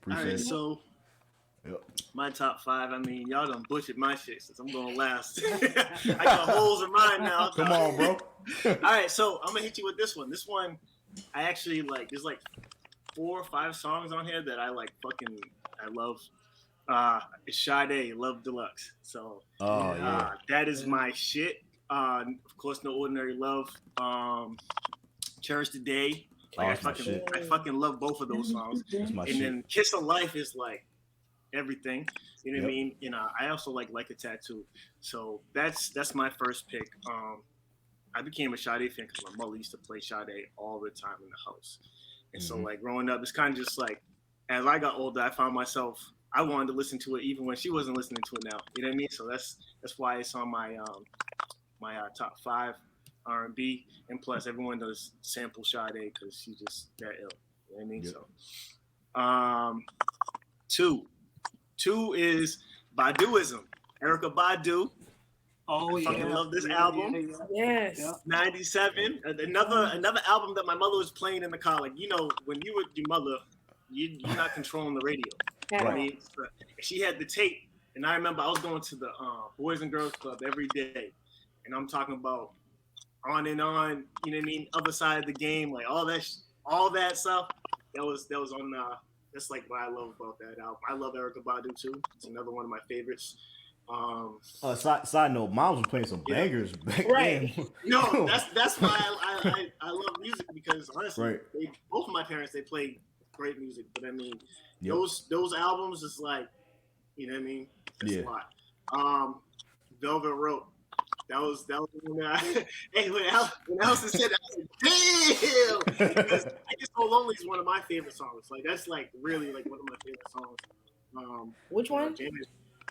All Appreciate right, it. so Yep. my top five. I mean, y'all done butchered my shit since I'm going last. I got holes in mine now. Come on, bro. All right, so I'm gonna hit you with this one. This one, I actually like. There's like 4 or 5 songs on here that I like. I love. It's Sade, Love Deluxe. So Oh yeah. that is my shit. Of course, No Ordinary Love. Cherish the Day. Oh, Like that's my shit. I fucking love both of those songs. That's my And shit. then Kiss of Life is like everything. You know what I Yep. mean? And I also like a Tattoo. So that's my first pick. I became a Sade fan because my mother used to play Sade all the time in the house. And so like growing up, it's kind of just like as I got older, I found myself I wanted to listen to it even when she wasn't listening to it now. You know what I mean? So that's why it's on my top 5 R&B, and plus everyone does sample Sade because she's just that ill. You know what I mean? Yep. So, two is Baduism. Erica Badu. Oh I fucking love this album. Yes. 97. Another album that my mother was playing in the car. Like, you know, when you with your mother, you're not controlling the radio. Yeah. I mean, so she had the tape, and I remember I was going to the Boys and Girls Club every day, and I'm talking about On and On. You know what I mean? Other Side of the Game, like all that stuff. That was on. That's like what I love about that album. I love Erica Badu too. It's another one of my favorites. Side note, Mom was playing some bangers back Right. then. No, that's why I love music because honestly, Right. both of my parents they play great music. But I mean, Yep. those albums is like, you know what I mean? That's Yeah. a lot. Velvet Rope. That was when when Allison said that, I was like, damn. Because I Get So Lonely is one of my favorite songs. Like that's like really like one of my favorite songs. Which one?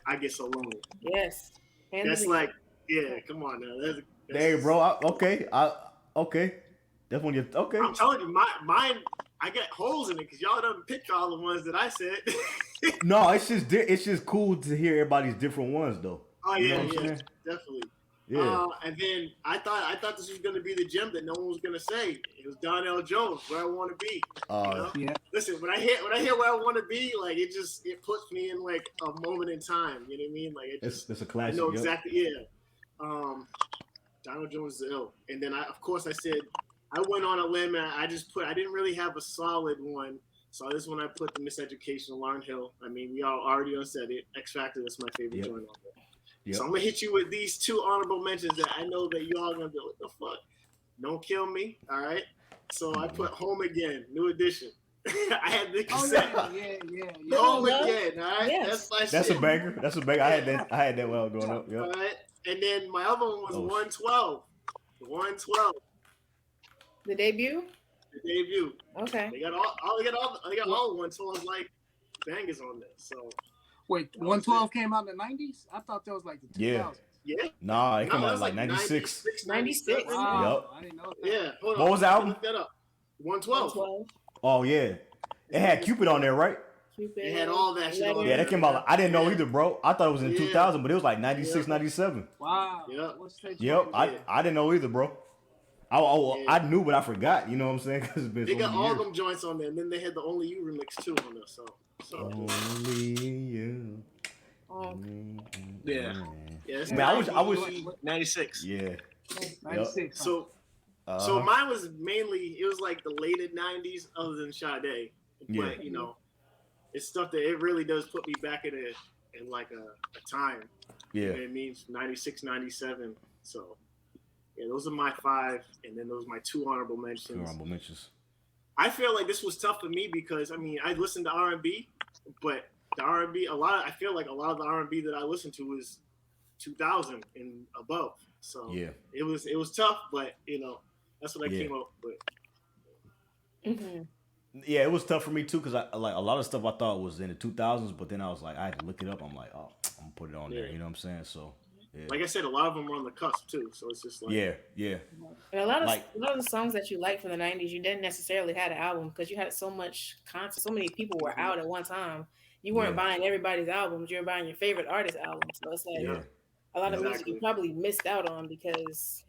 I Get So Lonely. Yes. That's like, yeah, come on now. That's Hey, bro. Okay. That's one of your okay. I'm telling you, mine. I got holes in it because y'all done picked all the ones that I said. No, it's just cool to hear everybody's different ones though. Oh You yeah, know what I'm yeah, saying? definitely. Yeah. And then I thought this was gonna be the gem that no one was gonna say. It was Donnell Jones, Where I Want to Be. Yeah. Listen, when I hear Where I Want to Be, like it puts me in like a moment in time. You know what I mean? Like It's a I classic. know Yep. exactly. Yeah. Donnell Jones is ill. And then I said I went on a limb and I didn't really have a solid one. So this one I put the Miseducation of Lauryn Hill. I mean, we all already said it. X Factor, that's my favorite joint on there. Yep. So I'm gonna hit you with these 2 honorable mentions that I know that y'all gonna be like, what the fuck? Don't Kill Me, all right? So I put Home Again, New Edition. I had the cassette. Yeah. Home Again, all right? Yes. That's my That's shit. a banger. That's a banger. I had that when I was growing up. All Yep. right. And then my other one was 112. 112. The debut? The debut. Okay. They got all the 112 like bangers on there. So Wait, 112 came out in the 90s? I thought that was like the 2000s. yeah. Nah, it came that out was like 96. 96. Wow, Yep. I didn't know that. Yeah. Hold on. What was the album? Look that up. 112. 12. Oh yeah. It had Cupid on there, right? Cupid. It had all that shit on Yeah, that came out. I didn't know either, bro. I thought it was in Yeah. 2000, but it was like 96, Yeah. 97. Wow. Yeah. What state Yep. you I didn't know either, bro. I knew, but I forgot. You know what I'm saying? Because it's been They so got many all years. them joints on there, and then they had the Only You remix too on there. So Only you. yeah. It's Man, I wish. 96. Yeah. 96. huh? So mine was mainly it was like the later 90s, other than Sade. But Yeah. you know, it's stuff that it really does put me back in like a time. You know what Yeah. it means 96, 97. So yeah, those are my 5, and then those are my 2 honorable mentions. Honorable mentions. I feel like this was tough for me because I mean I listened to R&B, but the R&B I feel like a lot of the R&B that I listened to was 2000 and above. So Yeah. it was tough, but you know that's what I came up with. Mm-hmm. Yeah, it was tough for me too because I like a lot of stuff I thought was in the 2000s, but then I was like, I had to look it up. I'm like, oh, I'm gonna put it on there. You know what I'm saying? So, yeah. Like I said, a lot of them were on the cusp too. So it's just like Yeah. And a lot of the songs that you like from the 90s, you didn't necessarily have an album because you had so much content. So many people were out at one time. You weren't buying everybody's albums. You were buying your favorite artist albums. So it's like a lot of music you probably missed out on because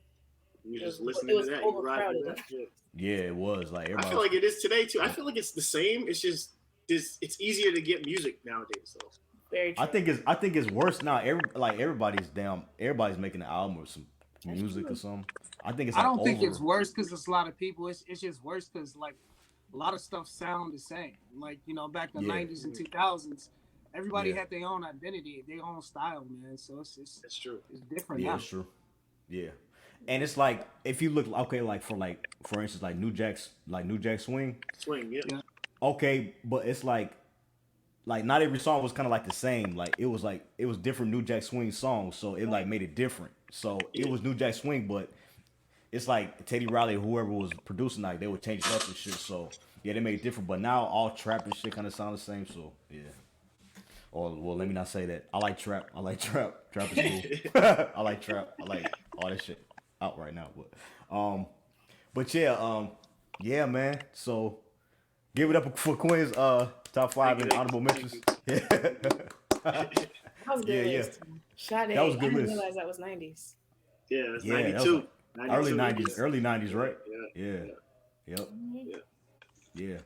you just listening to that. You ride with that. Yeah, it was like everybody. I feel like it is today too. I feel like it's the same. It's just it's easier to get music nowadays. So Very true. I think it's worse now. Everybody's making an album or some music or something. I think it's. I Like don't think it's worse because it's a lot of people. It's just worse because like a lot of stuff sound the same. Like back in the '90s and 2000s, everybody had their own identity, their own style, man. So that's true. It's different Yeah, now. it's true. Yeah, and it's like if you look for instance like New Jack Swing. Swing, yeah. Okay, but it's like not every song was kind of like the same. Like it was different New Jack Swing songs, so it like made it different. So it was New Jack Swing, but it's like Teddy Riley or whoever was producing, like they would change it up and shit. So yeah, they made it different. But now all trap and shit kind of sound the same. So yeah. Or well, let me not say that. I like trap. Trap is cool. I like trap. I like all that shit out right now. But yeah, man. So give it up for Quinn's top 5 and honorable mentions. That was a good list. Sade, That was a good I didn't list. realize that was 90s. Yeah, it's Yeah, 92. Early 90s, right? Yeah. Yep. Yeah. Yeah.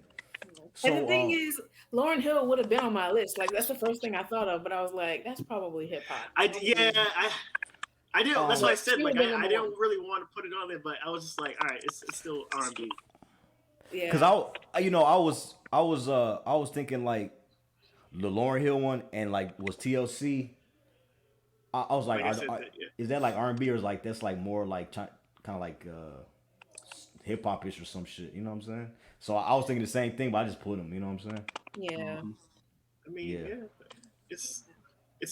So, And the thing is, Lauryn Hill would have been on my list. Like that's the first thing I thought of, but I was like, that's probably hip hop. I didn't. That's why I said like I didn't really want to put it on there, but I was just like, all right, it's still R&B. Yeah. because I was thinking like the Lauryn Hill one and like was TLC. I was like, is that like R&B or is like that's like more like kind of like hip hop-ish or some shit? You know what I'm saying? So I was thinking the same thing, but I just put them. You know what I'm saying? Yeah. I mean, it's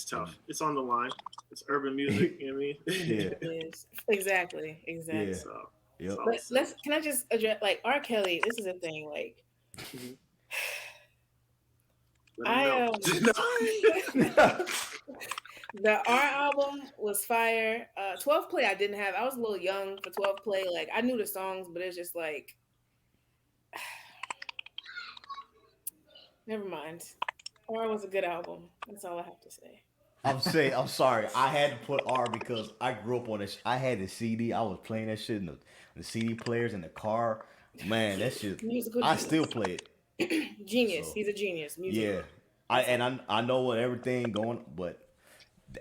tough. It's on the line. It's urban music. You know what I mean? Yeah. It is. Exactly. Yeah. So, Yep. But can I just address like R. Kelly? This is a thing. Like, the R album was fire. 12 Play I didn't have. I was a little young for 12 Play. Like I knew the songs, but it's just like, never mind. R was a good album. That's all I have to say. I'm sorry. I had to put R because I grew up on this. I had the CD. I was playing that shit in the CD players in the car. Man, that shit. I still play it. Genius. So, He's a genius. Music. Yeah. I know what everything going, but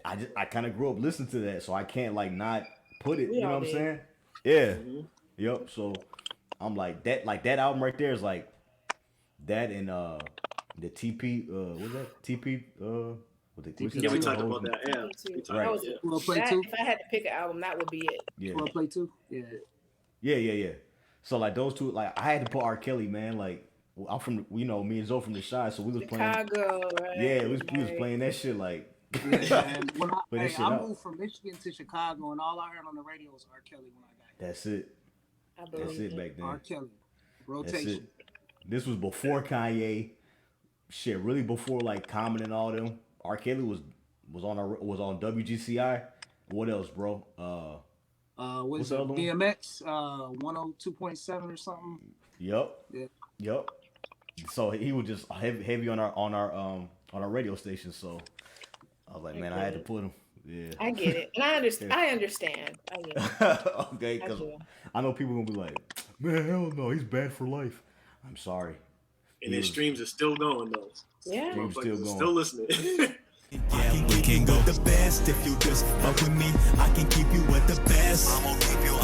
I kind of grew up listening to that, so I can't like not put it. You know what I'm saying? Yeah. Yep. So I'm like that album right there is like that and the TP. What's that? TP. Yeah, we talked about that. Yeah. Right. If I had to pick an album, that would be it. Yeah. Wanna play 2? Yeah. Yeah. So like those two, like I had to put R. Kelly, man. Like I'm from, me and Zoe from the Shy, so we was Chicago, playing. right? Yeah, we was playing that shit like. Yeah, and when I moved from Michigan to Chicago, and all I heard on the radio was R. Kelly when I got here. That's it. That's it back then. R. Kelly, rotation. That's it. This was before Kanye. Shit, really before like Common and all them. R. Kelly was on WGCI. What else, bro? What's it? DMX, 102.7 or something. Yep. So he was just heavy on our radio station. So I was like, man, I had to put him. Yeah. I get it, and I understand. I get it. Okay, because I know people gonna be like, man, hell no, he's bad for life. I'm sorry. And their streams are still going though. Yeah, streams still going. Still listening. Yeah, we can go the best if you just fuck with me. I can keep you with the best. I'm gonna keep you.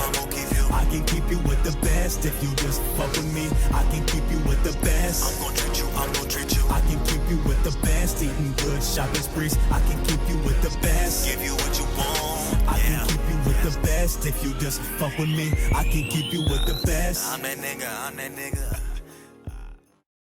I can keep you with the best if you just fuck with me. I can keep you with the best. I'm gonna treat you. I can keep you with the best. Eating good, shopping sprees. I can keep you with the best. Give you what you want. I can keep you with the best if you just fuck with me. I can keep you with the best. I'm that nigga.